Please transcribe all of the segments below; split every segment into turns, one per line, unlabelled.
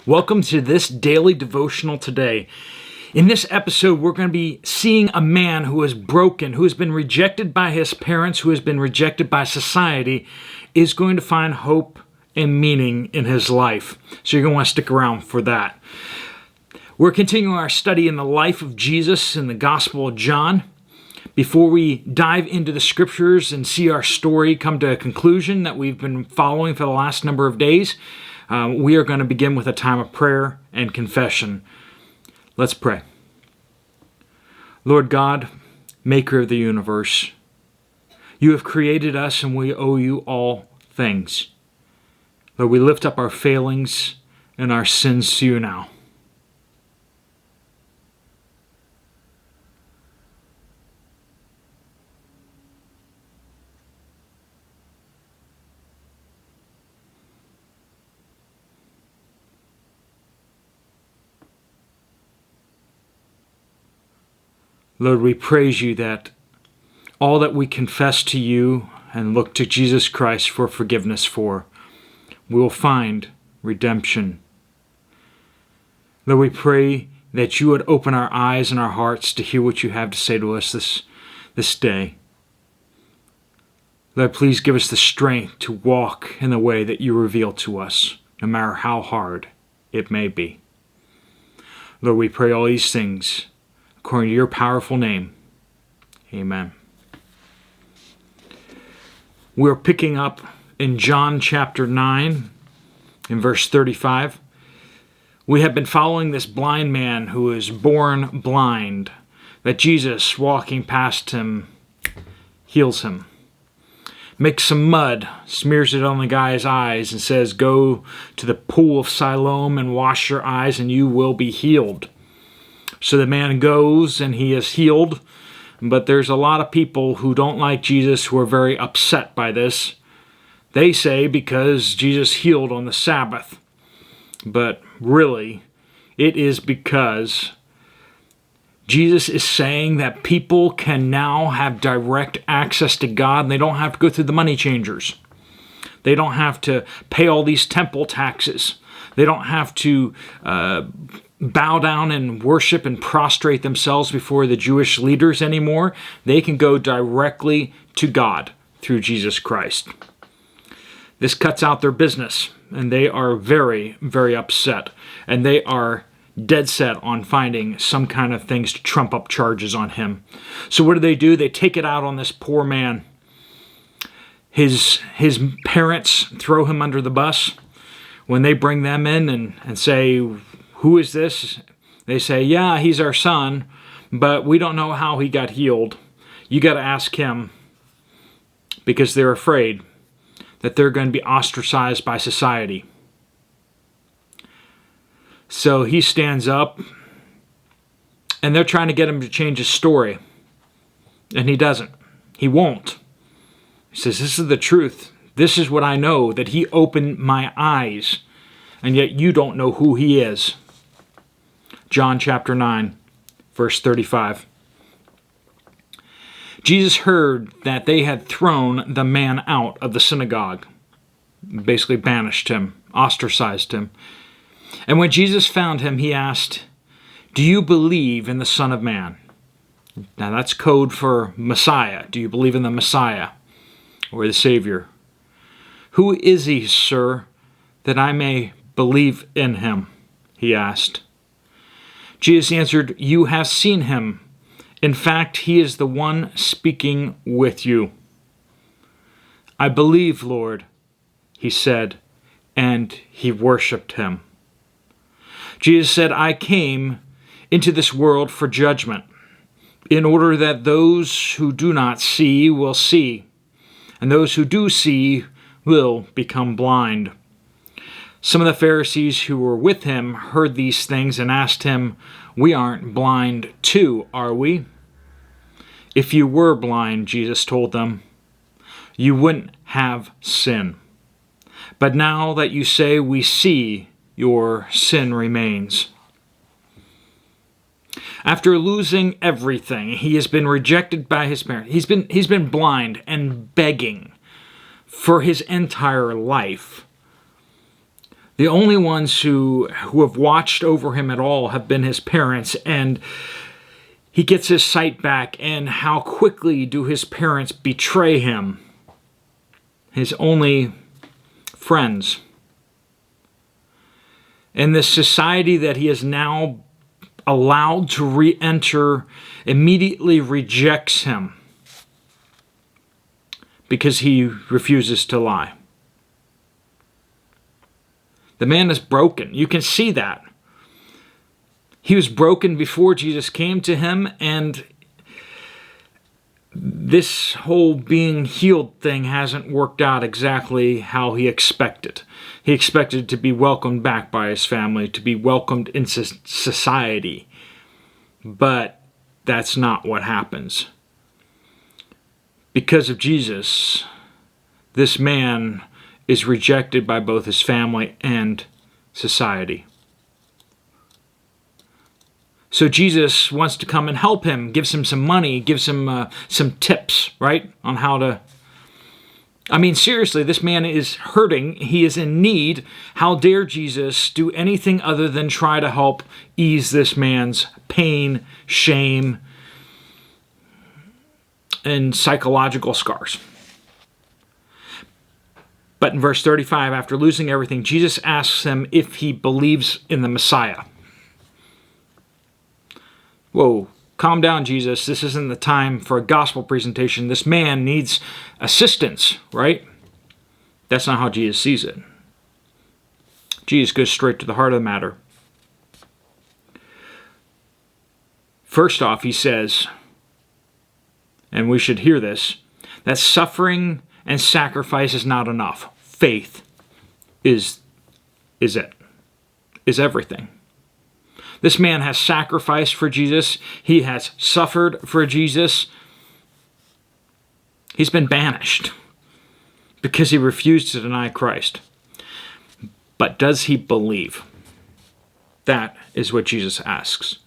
Welcome to this daily devotional today. In this episode, we're going to be seeing a man who is broken, who has been rejected by his parents, who has been rejected by society, is going to find hope and meaning in his life. So you're going to want to stick around for that. We're continuing our study in the life of Jesus in the Gospel of John. Before we dive into the scriptures and see our story come to a conclusion that we've been following for the last number of days, we are going to begin with a time of prayer and confession. Let's pray. Lord God, maker of the universe, you have created us and we owe you all things. Lord, we lift up our failings and our sins to you now. Lord, we praise you that all that we confess to you and look to Jesus Christ for forgiveness for, we will find redemption. Lord, we pray that you would open our eyes and our hearts to hear what you have to say to us this day. Lord, please give us the strength to walk in the way that you reveal to us, no matter how hard it may be. Lord, we pray all these things according to your powerful name. Amen. We're picking up in John chapter 9, in verse 35. We have been following this blind man who is born blind, that Jesus, walking past him, heals him. Makes some mud, smears it on the guy's eyes, and says, "Go to the pool of Siloam and wash your eyes, and you will be healed." So the man goes and he is healed, but there's a lot of people who don't like Jesus who are very upset by this. They say because Jesus healed on the Sabbath, but really it is because Jesus is saying that people can now have direct access to God and they don't have to go through the money changers. They don't have to pay all these temple taxes. They don't have to bow down and worship and prostrate themselves before the Jewish leaders anymore. They can go directly to God through Jesus Christ. This cuts out their business, and they are very, very upset. And they are dead set on finding some kind of things to trump up charges on him. So what do? They take it out on this poor man. His parents throw him under the bus. When they bring them in and say, "Who is this?" They say, "Yeah, he's our son, but we don't know how he got healed. You got to ask him," because they're afraid that they're going to be ostracized by society. So he stands up, and they're trying to get him to change his story, and he doesn't. He won't. He says, "This is the truth. This is what I know, that he opened my eyes, and yet you don't know who he is." John chapter 9, verse 35. Jesus heard that they had thrown the man out of the synagogue, basically banished him, ostracized him. And when Jesus found him, he asked, "Do you believe in the Son of Man?" Now that's code for Messiah. Do you believe in the Messiah or the Savior? "Who is he, sir, that I may believe in him?" he asked. Jesus answered, "You have seen him. In fact, he is the one speaking with you." "I believe, Lord," he said, and he worshipped him. Jesus said, "I came into this world for judgment, in order that those who do not see will see, and those who do see will become blind." Some of the Pharisees who were with him heard these things and asked him, "We aren't blind too, are we?" "If you were blind," Jesus told them, "you wouldn't have sin. But now that you say we see, your sin remains." After losing everything, he has been rejected by his parents. He's been blind and begging for his entire life. The only ones who have watched over him at all have been his parents, and he gets his sight back, and how quickly do his parents betray him, his only friends. And this society that he is now allowed to re-enter immediately rejects him because he refuses to lie. The man is broken. You can see that. He was broken before Jesus came to him, and this whole being healed thing hasn't worked out exactly how he expected. He expected to be welcomed back by his family, to be welcomed into society. But that's not what happens. Because of Jesus, this man is rejected by both his family and society. So Jesus wants to come and help him, gives him some money, gives him some tips, right, on how to... I mean, seriously, this man is hurting. He is in need. How dare Jesus do anything other than try to help ease this man's pain, shame, and psychological scars. But in verse 35, after losing everything, Jesus asks him if he believes in the Messiah. Whoa, calm down, Jesus. This isn't the time for a gospel presentation. This man needs assistance, right? That's not how Jesus sees it. Jesus goes straight to the heart of the matter. First off, he says, and we should hear this, that suffering and sacrifice is not enough. Faith is everything. This man has sacrificed for Jesus. He has suffered for Jesus. He's been banished because he refused to deny Christ. But does he believe? That is what Jesus asks.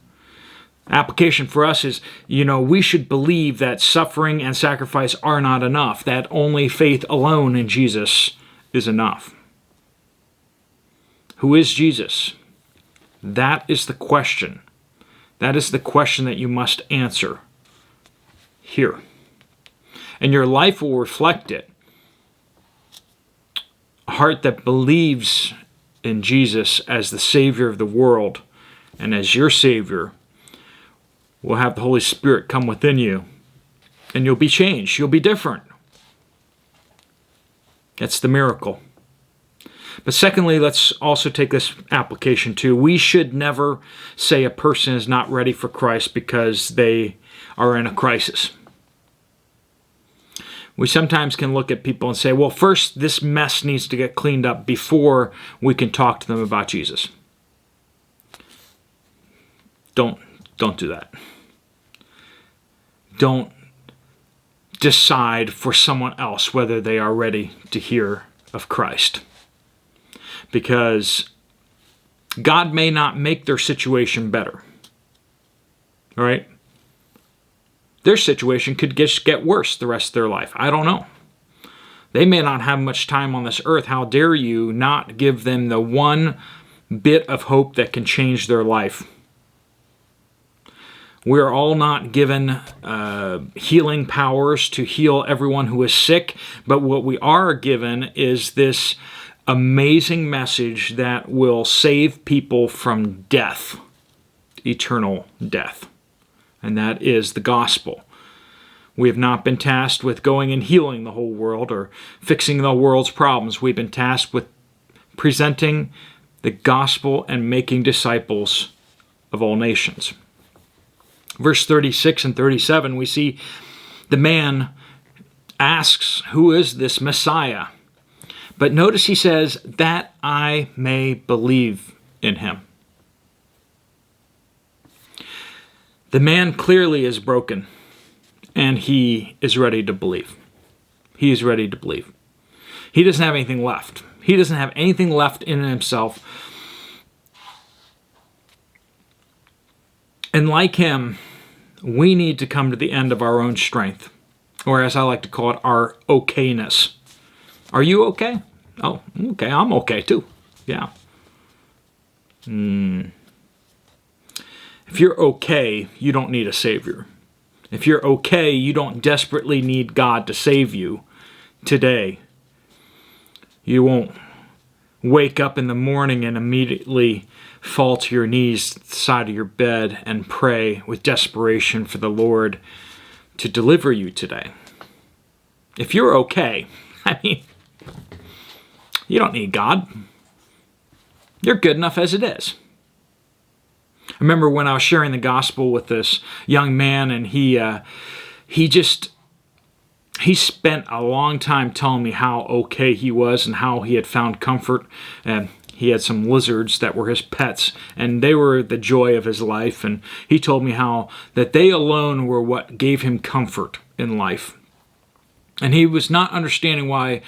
Application for us is, we should believe that suffering and sacrifice are not enough, that only faith alone in Jesus is enough. Who is Jesus? That is the question. That is the question that you must answer here. And your life will reflect it. A heart that believes in Jesus as the Savior of the world and as your Savior will have the Holy Spirit come within you, and you'll be changed. You'll be different. That's the miracle. But secondly, let's also take this application too. We should never say a person is not ready for Christ because they are in a crisis. We sometimes can look at people and say, well, first this mess needs to get cleaned up before we can talk to them about Jesus. Don't do that. Don't decide for someone else whether they are ready to hear of Christ. Because God may not make their situation better. All right? Their situation could just get worse the rest of their life. I don't know. They may not have much time on this earth. How dare you not give them the one bit of hope that can change their life? We are all not given healing powers to heal everyone who is sick, but what we are given is this amazing message that will save people from death, eternal death. And that is the gospel. We have not been tasked with going and healing the whole world or fixing the world's problems. We've been tasked with presenting the gospel and making disciples of all nations. Verse 36 and 37, we see the man asks, who is this Messiah? But notice he says, that I may believe in him. The man clearly is broken, and he is ready to believe. He is ready to believe. He doesn't have anything left. He doesn't have anything left in himself. And like him, we need to come to the end of our own strength, or as I like to call it, our OK-ness. Are you okay? Oh, okay, I'm okay too. Yeah. If you're okay, you don't need a Savior. If you're okay, you don't desperately need God to save you today. You won't wake up in the morning and immediately fall to your knees at the side of your bed and pray with desperation for the Lord to deliver you today. If you're okay, you don't need God. You're good enough as it is. I remember when I was sharing the gospel with this young man, and he spent a long time telling me how okay he was and how he had found comfort. And he had some lizards that were his pets, and they were the joy of his life. And he told me how that they alone were what gave him comfort in life. And he was not understanding why,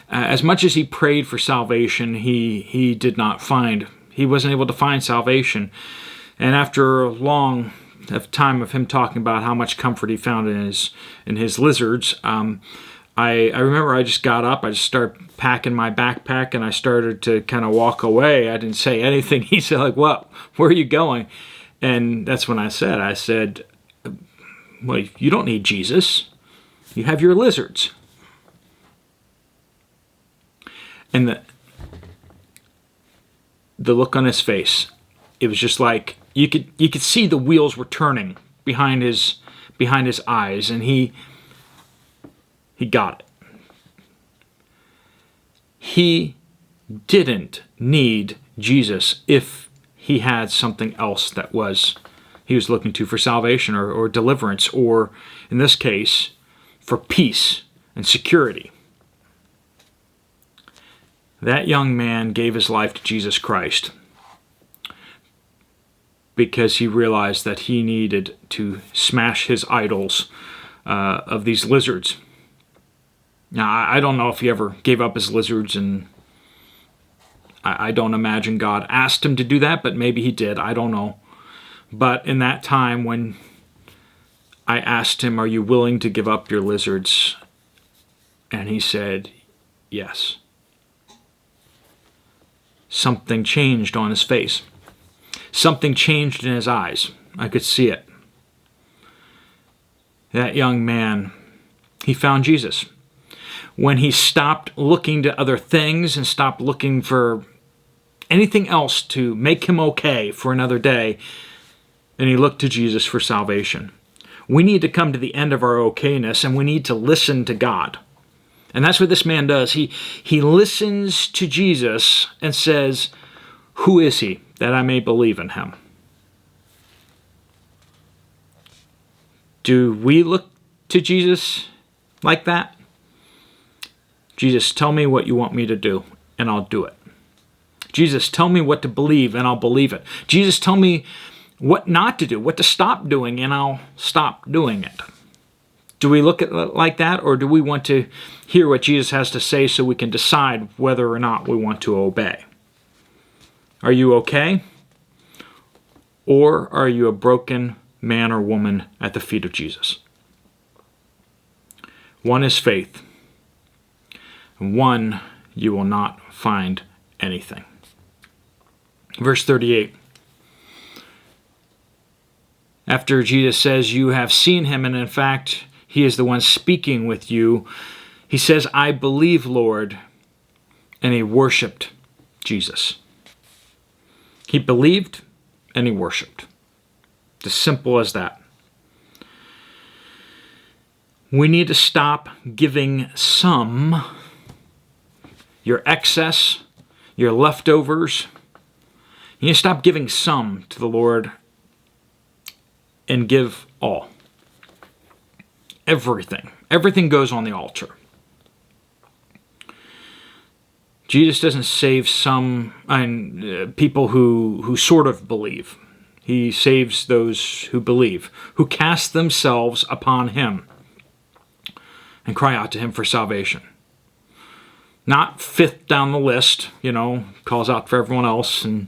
as much as he prayed for salvation, he wasn't able to find salvation. And after a long time of him talking about how much comfort he found in his lizards, I remember I just got up, I just started packing my backpack, and I started to kind of walk away. I didn't say anything. He said, like, "What? Where are you going?" And that's when I said, "Well, you don't need Jesus. You have your lizards." And the look on his face, it was just like you could see the wheels were turning behind his eyes, and he got it. He didn't need Jesus if he had something else that he was looking to for salvation or deliverance, or in this case, for peace and security. That young man gave his life to Jesus Christ because he realized that he needed to smash his idols of these lizards. Now, I don't know if he ever gave up his lizards, and I don't imagine God asked him to do that, but maybe he did. I don't know. But in that time when I asked him, "Are you willing to give up your lizards?" and he said, "Yes," something changed on his face. Something changed in his eyes. I could see it. That young man, he found Jesus. When he stopped looking to other things and stopped looking for anything else to make him okay for another day, and he looked to Jesus for salvation. We need to come to the end of our okay-ness, and we need to listen to God. And that's what this man does. He listens to Jesus and says, "Who is he, that I may believe in him?" Do we look to Jesus like that? Jesus, tell me what you want me to do, and I'll do it. Jesus, tell me what to believe, and I'll believe it. Jesus, tell me what not to do, what to stop doing, and I'll stop doing it. Do we look at it like that, or do we want to hear what Jesus has to say so we can decide whether or not we want to obey? Are you okay? Or are you a broken man or woman at the feet of Jesus? One is faith. One, you will not find anything. Verse 38. After Jesus says, "You have seen him," and in fact, he is the one speaking with you, he says, "I believe, Lord," and he worshiped Jesus. He believed and he worshiped. As simple as that. We need to stop giving some, your excess, your leftovers. You need to stop giving some to the Lord and give all. Everything. Everything goes on the altar. Jesus doesn't save some people who sort of believe. He saves those who believe, who cast themselves upon him and cry out to him for salvation. Not fifth down the list, calls out for everyone else and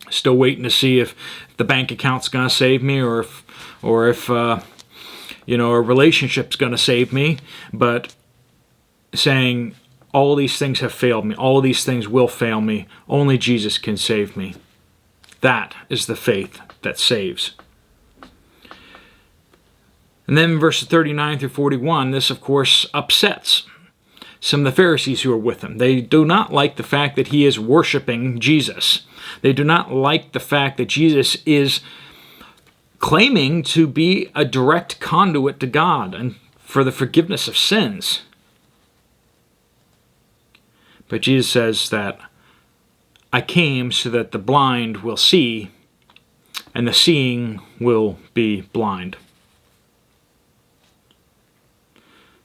still waiting to see if the bank account's going to save me or if a relationship's going to save me, but saying, all these things have failed me. All these things will fail me. Only Jesus can save me. That is the faith that saves. And then in verses 39 through 41, this, of course, upsets some of the Pharisees who are with him. They do not like the fact that he is worshiping Jesus. They do not like the fact that Jesus is claiming to be a direct conduit to God and for the forgiveness of sins. But Jesus says that I came so that the blind will see and the seeing will be blind.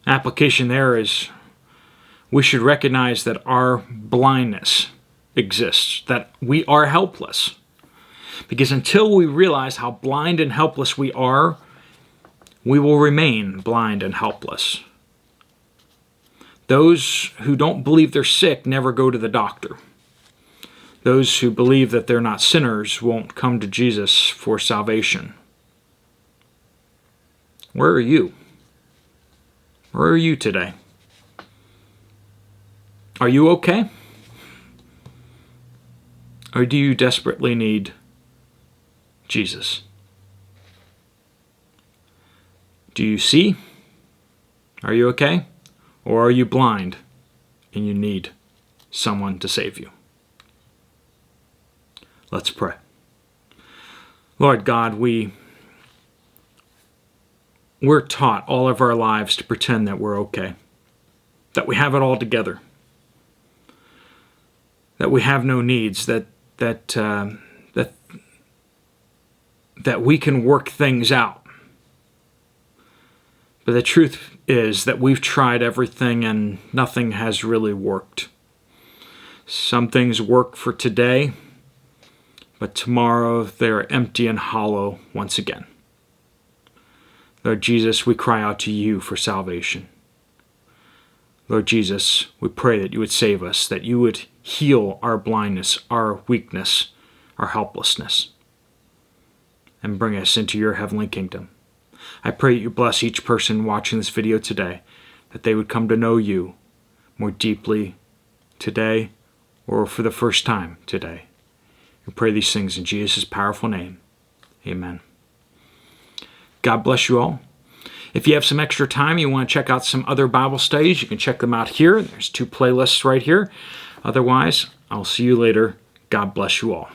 Application there is we should recognize that our blindness exists, that we are helpless. Because until we realize how blind and helpless we are, we will remain blind and helpless. Those who don't believe they're sick never go to the doctor. Those who believe that they're not sinners won't come to Jesus for salvation. Where are you? Where are you today? Are you okay? Or do you desperately need Jesus? Do you see? Are you okay? Or are you blind and you need someone to save you? Let's pray. Lord God, we're taught all of our lives to pretend that we're okay, that we have it all together, that we have no needs, that we can work things out. But the truth is that we've tried everything and nothing has really worked. Some things work for today, but tomorrow they're empty and hollow once again. Lord Jesus, we cry out to you for salvation. Lord Jesus, we pray that you would save us, that you would heal our blindness, our weakness, our helplessness, and bring us into your heavenly kingdom. I pray that you bless each person watching this video today, that they would come to know you more deeply today or for the first time today. We pray these things in Jesus' powerful name. Amen. God bless you all. If you have some extra time, you want to check out some other Bible studies, you can check them out here. There's 2 playlists right here. Otherwise, I'll see you later. God bless you all.